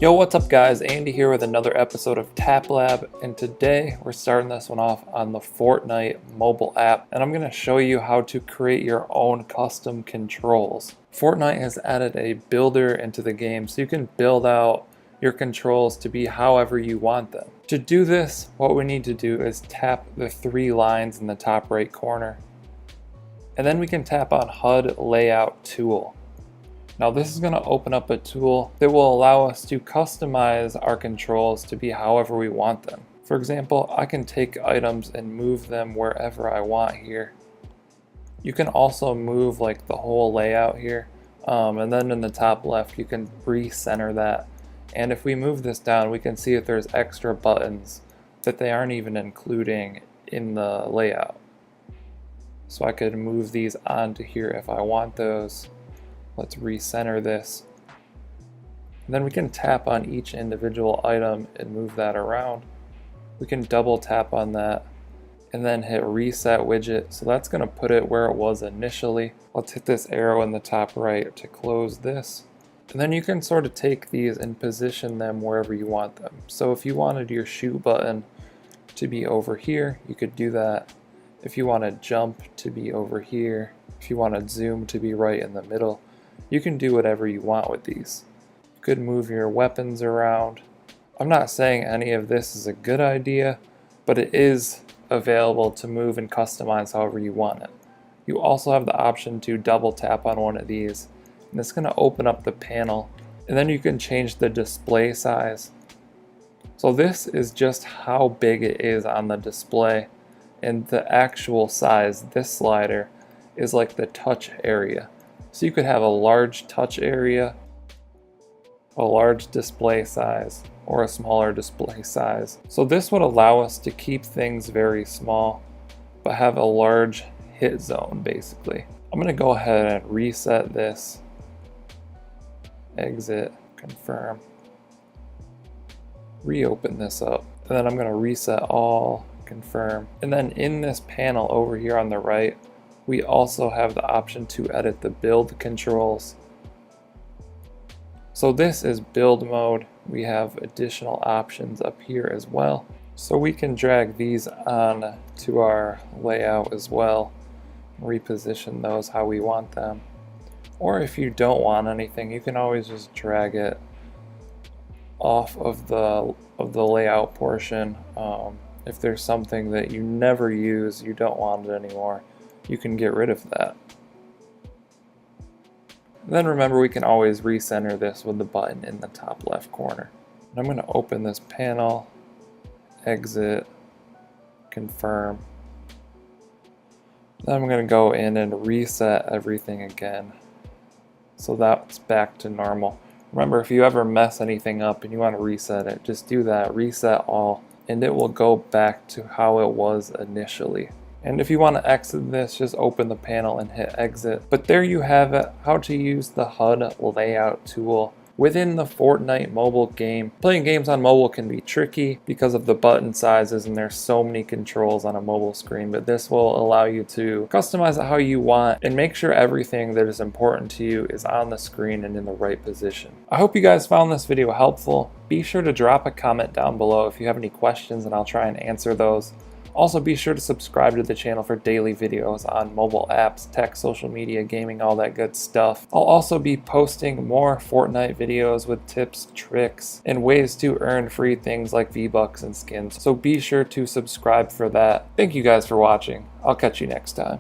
Yo, what's up guys? Andy here with another episode of Tap Lab, and today we're starting this one off on the Fortnite mobile app, and I'm going to show you how to create your own custom controls. Fortnite has added a builder into the game, so you can build out your controls to be however you want them. To do this, what we need to do is tap the three lines in the top right corner, and then we can tap on HUD Layout Tool. Now this is going to open up a tool that will allow us to customize our controls to be however we want them. For example, I can take items and move them wherever I want here. You can also move like the whole layout here, and then in the top left you can recenter that. And if we move this down, we can see that there's extra buttons that they aren't even including in the layout. So I could move these onto here if I want those. Let's recenter this. And then we can tap on each individual item and move that around. We can double tap on that and then hit reset widget. So that's going to put it where it was initially. Let's hit this arrow in the top right to close this. And then you can sort of take these and position them wherever you want them. So if you wanted your shoot button to be over here, you could do that. If you wanted jump to be over here, if you wanted zoom to be right in the middle, you can do whatever you want with these. You could move your weapons around. I'm not saying any of this is a good idea, but it is available to move and customize however you want it. You also have the option to double tap on one of these, and it's going to open up the panel, and then you can change the display size. So this is just how big it is on the display, and the actual size, this slider, is like the touch area. So you could have a large touch area, a large display size, or a smaller display size. So this would allow us to keep things very small, but have a large hit zone basically. I'm going to go ahead and reset this, exit, confirm, reopen this up, and then I'm going to reset all, confirm. And then in this panel over here on the right, we also have the option to edit the build controls. So this is build mode. We have additional options up here as well. So we can drag these on to our layout as well, reposition those how we want them. Or if you don't want anything, you can always just drag it off of the layout portion. If there's something that you never use, you don't want it anymore, you can get rid of that. And then remember, we can always recenter this with the button in the top left corner. And I'm going to open this panel, exit, confirm. Then I'm going to go in and reset everything again, so that's back to normal. Remember, if you ever mess anything up and you want to reset it, just do that, reset all, and it will go back to how it was initially. And if you want to exit this, just open the panel and hit exit. But there you have it, how to use the HUD Layout Tool within the Fortnite mobile game. Playing games on mobile can be tricky because of the button sizes, and there's so many controls on a mobile screen, but this will allow you to customize it how you want and make sure everything that is important to you is on the screen and in the right position. I hope you guys found this video helpful. Be sure to drop a comment down below if you have any questions, and I'll try and answer those. Also, be sure to subscribe to the channel for daily videos on mobile apps, tech, social media, gaming, all that good stuff. I'll also be posting more Fortnite videos with tips, tricks, and ways to earn free things like V-Bucks and skins. So be sure to subscribe for that. Thank you guys for watching. I'll catch you next time.